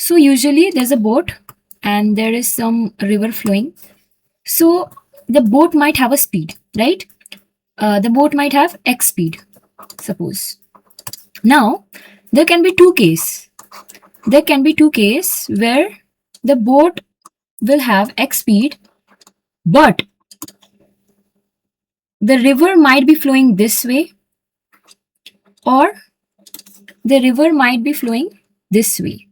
So usually there's a boat and there is some river flowing. So the boat might have a speed, right? The boat might have x speed, suppose. Now there can be two cases. There can be two cases where the boat will have x speed, but the river might be flowing this way, or the river might be flowing this way.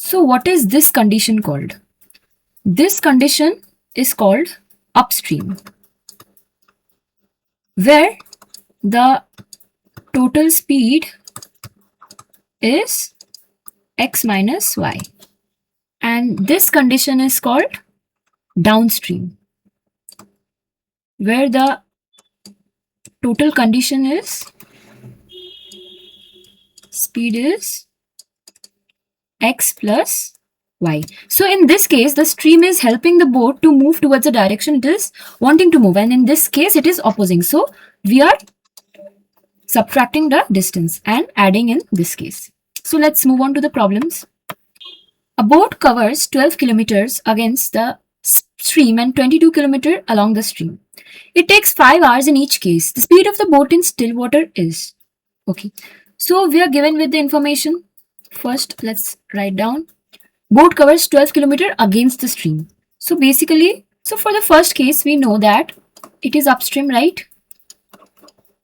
So what is this condition called? This condition is called upstream, where the total speed is x minus y. And this condition is called downstream, where the total condition is speed is x plus y. So in this case, the stream is helping the boat to move towards the direction it is wanting to move. And in this case, it is opposing. So we are subtracting the distance and adding in this case. So let's move on to the problems. A boat covers 12 kilometers against the stream and 22 kilometers along the stream. It takes 5 hours in each case. The speed of the boat in still water is. Okay. So we are given with the information. First, let's write down. Boat covers 12 kilometers against the stream. So basically, for the first case, we know that it is upstream, right?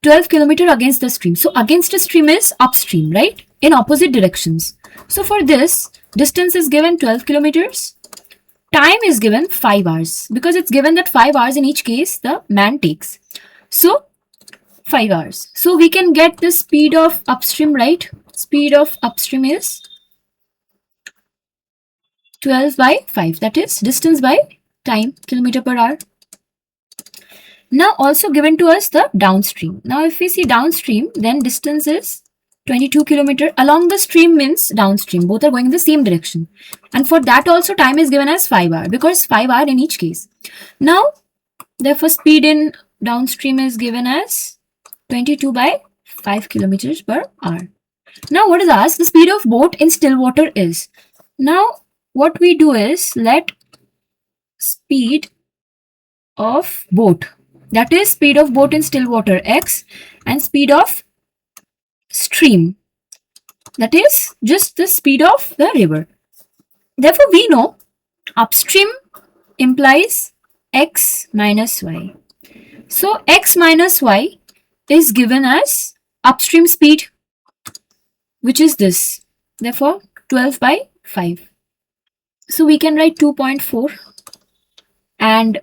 12 kilometers against the stream. So against the stream is upstream, right? In opposite directions. So for this, distance is given 12 kilometers. Time is given 5 hours because it's given that 5 hours in each case the man takes. So 5 hours. So we can get the speed of upstream, right? Speed of upstream is 12 by 5. That is distance by time, kilometer per hour. Now also given to us the downstream. Now if we see downstream, then distance is 22 kilometer. Along the stream means downstream. Both are going in the same direction. And for that also time is given as 5 hours because 5 hours in each case. Now therefore speed in downstream is given as 22 by 5 kilometers per hour. Now what is asked? The speed of boat in still water is. Now what we do is let speed of boat, that is speed of boat in still water x, and speed of stream, that is just the speed of the river. Therefore we know upstream implies x minus y. So x minus y is given as upstream speed, which is this. Therefore 12 by 5. So we can write 2.4. And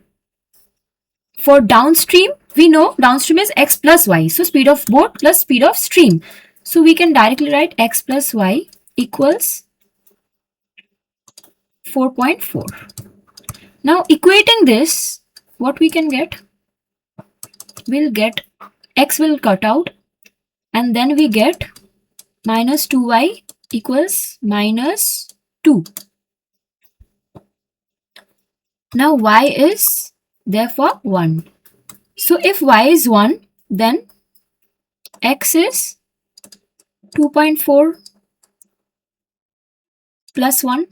for downstream, we know downstream is x plus y. So speed of boat plus speed of stream. So we can directly write x plus y equals 4.4. Now equating this, what we can get? We'll get x will cut out and then we get minus 2y equals minus 2. Now y is therefore 1. So if y is 1, then x is 2.4 plus 1,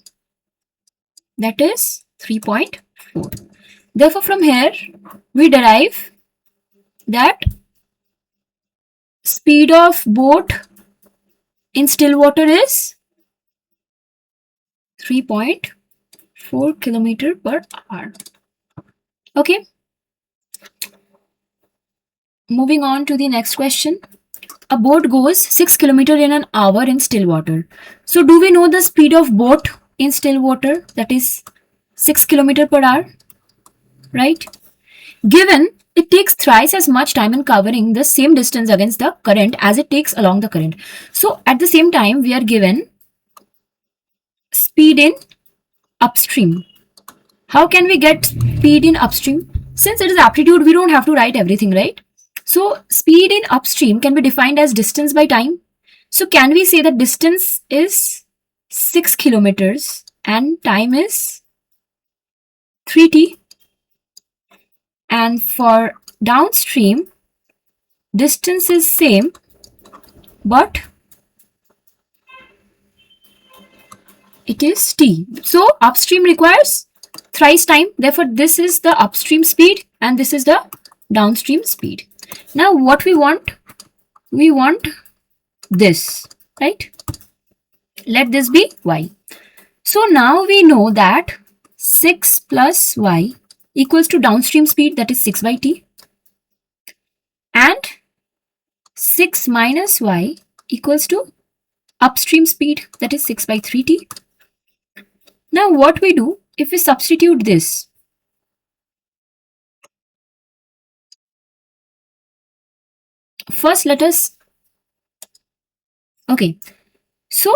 that is 3.4. Therefore from here we derive that speed of boat in still water is 3.4 kilometer per hour. Okay. Moving on to the next question. A boat goes 6 kilometers in an hour in still water. So do we know the speed of boat in still water? That is 6 kilometers per hour, right? Given it takes thrice as much time in covering the same distance against the current as it takes along the current. So at the same time, we are given speed in upstream. How can we get speed in upstream? Since it is aptitude, we don't have to write everything, right? So speed in upstream can be defined as distance by time. So can we say that distance is 6 kilometers and time is 3t? And for downstream, distance is same, but It is t. So upstream requires thrice time. Therefore, this is the upstream speed and this is the downstream speed. Now, what we want this, right? Let this be y. So now we know that 6 plus y equals to downstream speed, that is 6 by t, and 6 minus y equals to upstream speed, that is 6 by 3t. Now what we do, if we substitute this, first let us, okay, so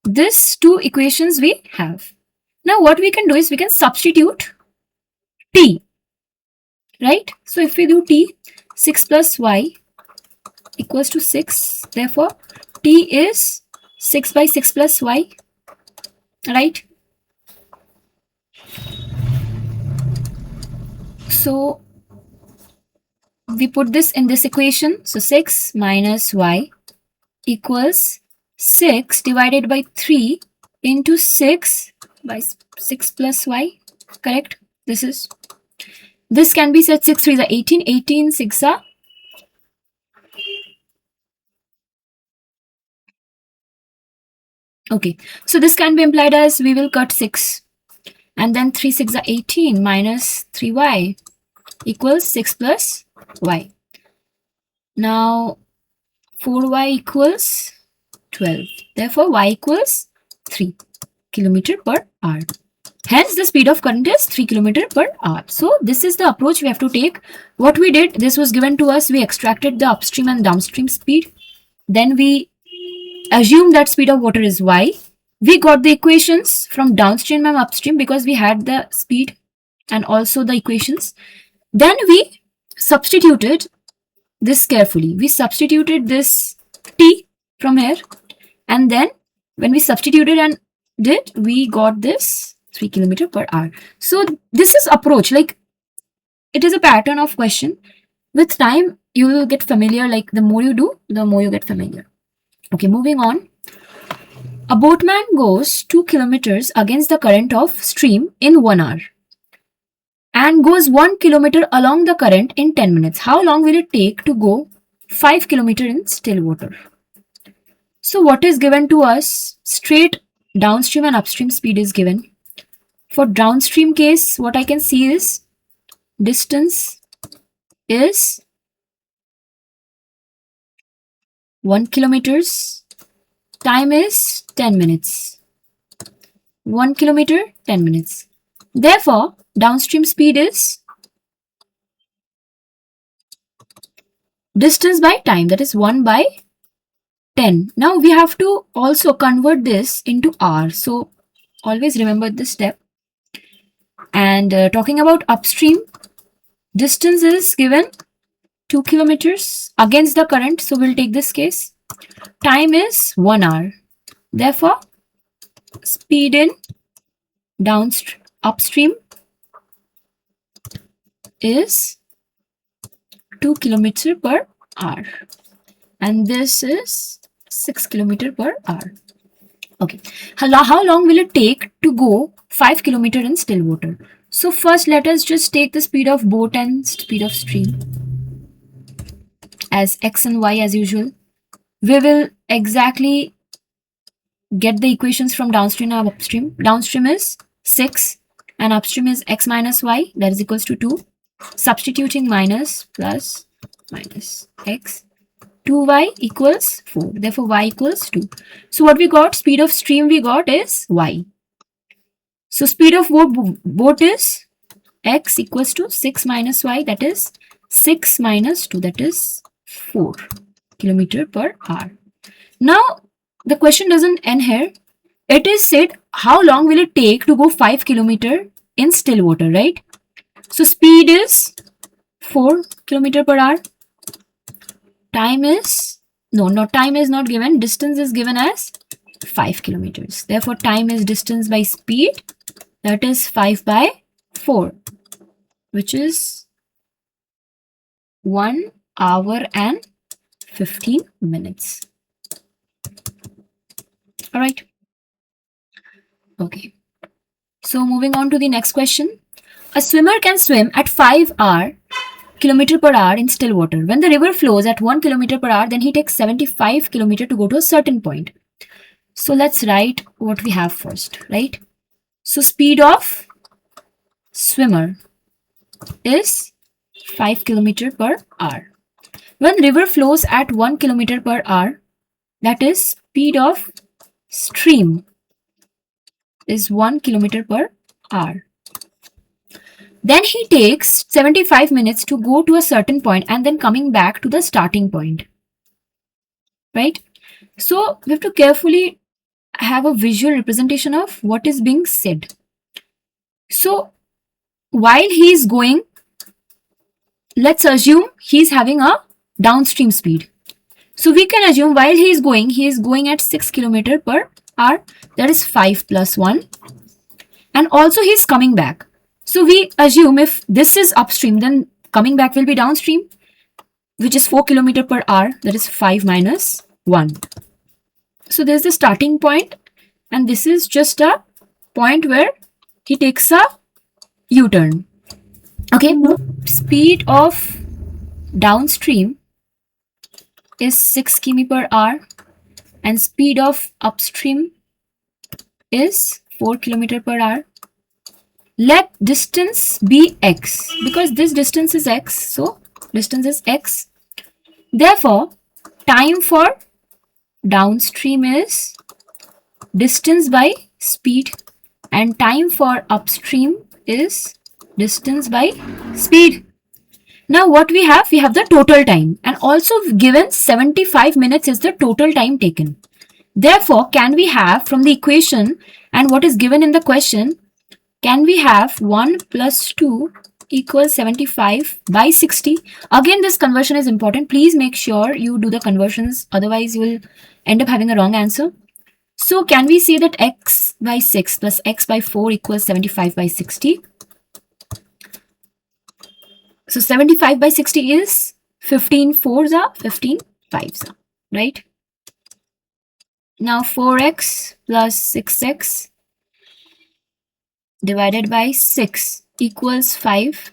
these two equations we have. Now what we can do is we can substitute t, right? So if we do t, 6 plus y equals to 6, therefore t is 6 by 6 plus y, right? So we put this in this equation. So 6 minus y equals 6 divided by 3 into 6 by 6 plus y, correct? This can be said 6 3 is 18, 18 6 are, okay, so this can be implied as we will cut 6 and then 3 6 are 18 minus 3y equals 6 plus y. Now 4y equals 12. Therefore, y equals 3 kilometer per hour. Hence, the speed of current is 3 kilometer per hour. So, this is the approach we have to take. What we did, this was given to us. We extracted the upstream and downstream speed. Then we assumed that speed of water is y. We got the equations from downstream and upstream because we had the speed and also the equations. Then we substituted this carefully. We substituted this t from here, and then when we substituted and did, we got this 3 kilometer per hour. So this is approach, like it is a pattern of question. With time, you will get familiar. Like the more you do, the more you get familiar. Okay, moving on. A boatman goes 2 kilometers against the current of stream in 1 hour and goes 1 kilometer along the current in 10 minutes. How long will it take to go 5 kilometer in still water? So what is given to us? Straight downstream and upstream speed is given. For downstream case, what I can see is distance is 1 kilometers, time is 10 minutes. 1 kilometer, 10 minutes. Therefore, downstream speed is distance by time, that is 1 by 10. Now we have to also convert this into hour. So always remember this step. And talking about upstream, distance is given 2 kilometers against the current. So we'll take this case. Time is 1 hour. Therefore, speed in upstream is 2 kilometer per hour. And this is 6 kilometer per hour. Okay. How long will it take to go 5 kilometer in still water? So first let us just take the speed of boat and speed of stream as x and y as usual. We will exactly get the equations from downstream and upstream. Downstream is 6 and upstream is x minus y, that is equals to 2. Substituting minus plus minus x. 2y equals 4. Therefore, y equals 2. So what we got? Speed of stream we got is y. So speed of boat is x equals to 6 minus y, that is 6 minus 2, that is 4 kilometer per hour. Now, the question doesn't end here. It is said how long will it take to go 5 kilometer in still water, right? So speed is 4 kilometer per hour. Time is, time is not given. Distance is given as 5 kilometers. Therefore, time is distance by speed. That is 5 by 4, which is 1 hour and 15 minutes. All right. Okay. So moving on to the next question. A swimmer can swim at 5 kilometer per hour in still water. When the river flows at 1 kilometer per hour, then he takes 75 kilometer to go to a certain point. So let's write what we have first, right? So speed of swimmer is 5 kilometer per hour. When river flows at 1 kilometer per hour, that is speed of stream is 1 kilometer per hour. Then he takes 75 minutes to go to a certain point and then coming back to the starting point. Right? So we have to carefully have a visual representation of what is being said. So while he is going, let's assume he's having a downstream speed. So we can assume while he is going at 6 kilometer per hour. That is 5 plus 1. And also he's coming back. So we assume if this is upstream, then coming back will be downstream, which is 4 kilometer per hour. That is 5 minus 1. So there's the starting point, and this is just a point where he takes a U-turn. Okay, speed of downstream is 6 km per hour and speed of upstream is 4 km per hour. Let distance be x, because this distance is x, so distance is x. Therefore, time for downstream is distance by speed and time for upstream is distance by speed. Now what we have the total time, and also given 75 minutes is the total time taken. Therefore, can we have from the equation and what is given in the question, can we have 1 plus 2 equals 75 by 60? Again, this conversion is important. Please make sure you do the conversions, otherwise you will end up having a wrong answer. So can we say that x by 6 plus x by 4 equals 75 by 60? So 75 by 60 is 15 4s are 15 5s are, right? Now 4x plus 6x divided by 6 equals 5,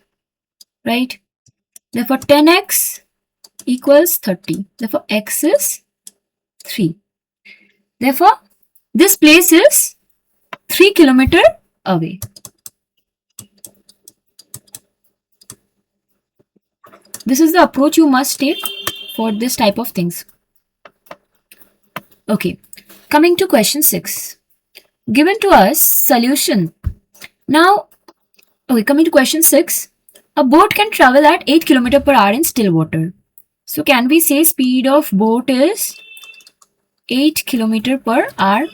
right? Therefore 10x equals 30. Therefore x is 3. Therefore this place is 3 km away. This is the approach you must take for this type of things. Okay, coming to question 6. Given to us solution. Now, okay, coming to question 6. A boat can travel at 8 km per hour in still water. So can we say speed of boat is 8 km per hour?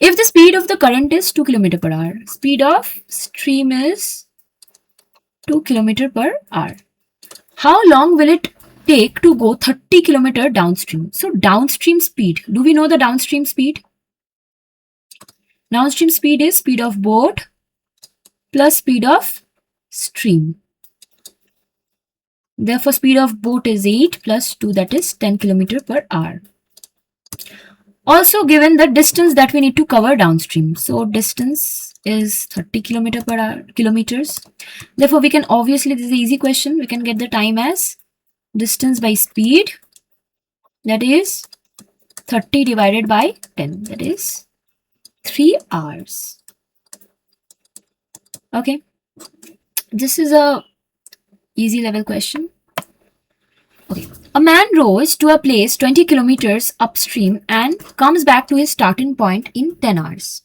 If the speed of the current is 2 km per hour, speed of stream is 2 km per hour. How long will it take to go 30 km downstream? So downstream speed, do we know the downstream speed? Downstream speed is speed of boat plus speed of stream. Therefore, speed of boat is 8 plus 2, that is 10 km per hour. Also given the distance that we need to cover downstream. So distance is 30 km per hour, kilometers. Therefore, we can obviously, this is an easy question, we can get the time as distance by speed, that is 30 divided by 10, that is 3 hours. Okay, this is a easy level question. Okay, a man rows to a place 20 kilometers upstream and comes back to his starting point in 10 hours.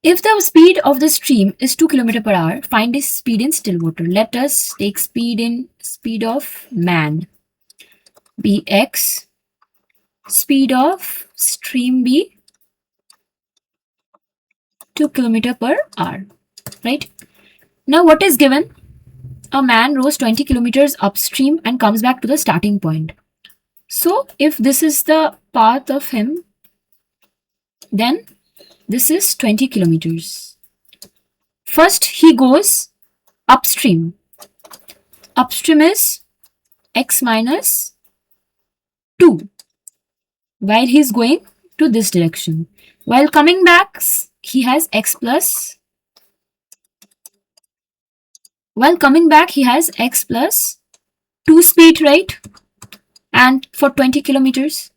If the speed of the stream is 2 km per hour, find his speed in still water. Let us take speed of man be x, speed of stream be 2 km per hour, right? Now what is given? A man rows 20 kilometers upstream and comes back to the starting point. So if this is the path of him, then this is 20 kilometers. First, he goes upstream. Upstream is x minus 2 while he is going to this direction. While coming back, he has x plus, while coming back he has x plus 2 speed, right? And for 20 kilometers.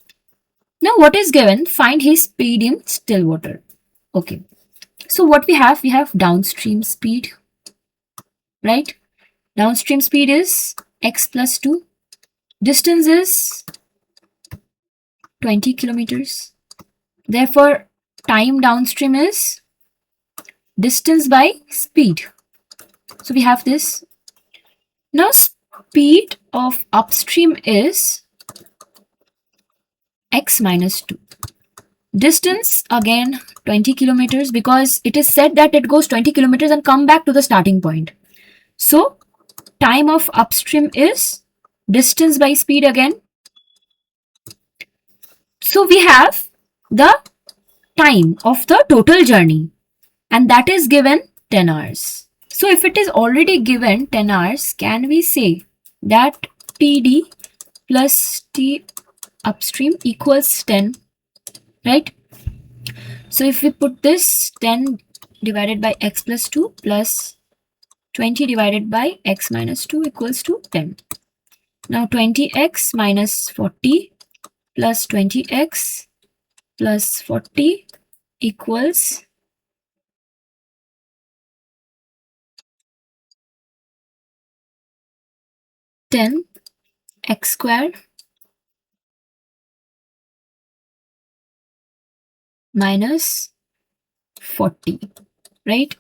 Now what is given? Find his speed in still water. Okay. So what we have downstream speed, right? Downstream speed is x plus 2. Distance is 20 kilometers. Therefore, time downstream is distance by speed. So we have this. Now speed of upstream is x minus 2. Distance again 20 kilometers, because it is said that it goes 20 kilometers and come back to the starting point. So time of upstream is distance by speed again. So we have the time of the total journey, and that is given 10 hours. So if it is already given 10 hours, can we say that TD plus T upstream equals 10, right? So if we put this 10 divided by x plus 2 plus 20 divided by x minus 2 equals to 10. Now 20x minus 40 plus 20x plus 40 equals 10 x squared minus 40, right?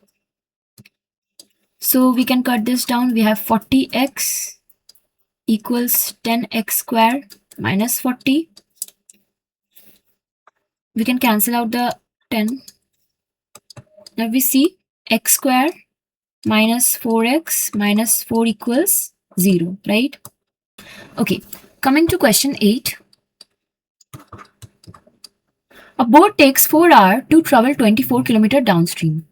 So we can cut this down. We have 40x equals 10x squared minus 40. We can cancel out the 10. Now we see x squared minus 4x minus 4 equals 0, right? Okay, coming to question 8. A boat takes 4 hours to travel 24 kilometers downstream.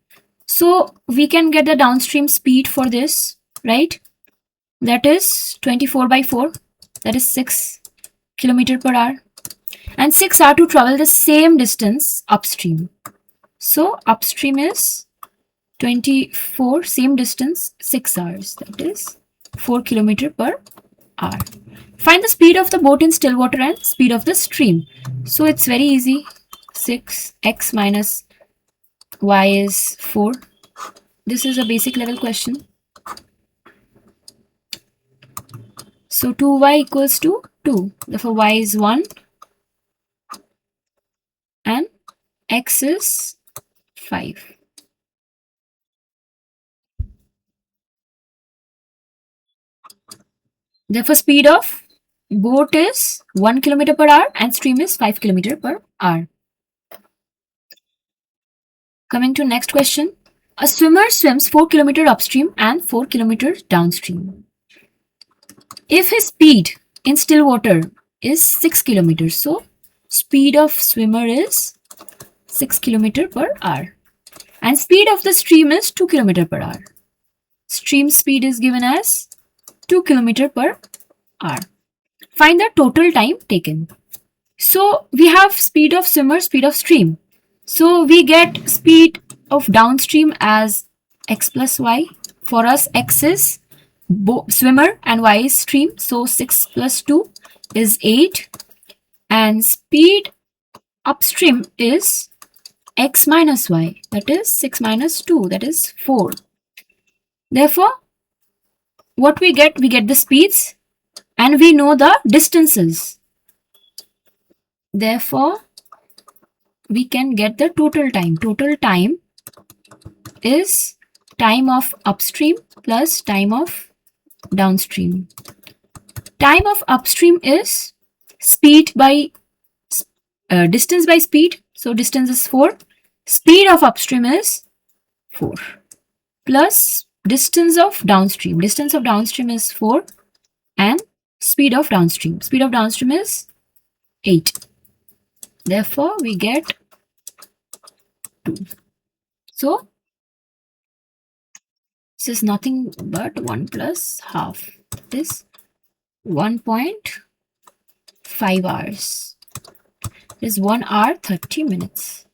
So we can get the downstream speed for this, right? That is 24 by 4, that is 6 kilometers per hour. And 6 hours to travel the same distance upstream. So upstream is 24, same distance, 6 hours, that is 4 kilometers per hour. Find the speed of the boat in still water and speed of the stream. So it's very easy. 6x minus y is 4. This is a basic level question. So 2y equals to 2. Therefore y is 1 and x is 5. Therefore speed of boat is 1 kilometer per hour and stream is 5 kilometer per hour. Coming to next question. A swimmer swims 4 kilometers upstream and 4 kilometers downstream. If his speed in still water is 6 kilometers, so speed of swimmer is 6 kilometers per hour. And speed of the stream is 2 kilometers per hour. Stream speed is given as 2 kilometers per hour. Find the total time taken. So we have speed of swimmer, speed of stream. So we get speed of downstream as x plus y. For us, x is swimmer and y is stream. So 6 plus 2 is 8. And speed upstream is x minus y. That is 6 minus 2. That is 4. Therefore, what we get the speeds and we know the distances. Therefore, we can get the total time. Total time is time of upstream plus time of downstream. Time of upstream is speed by distance by speed. So distance is 4. Speed of upstream is 4 plus distance of downstream. Distance of downstream is 4 and speed of downstream. Speed of downstream is 8. Therefore, we get 2. So, this is nothing but 1 plus half. This 1.5 hours. This is 1 hour 30 minutes.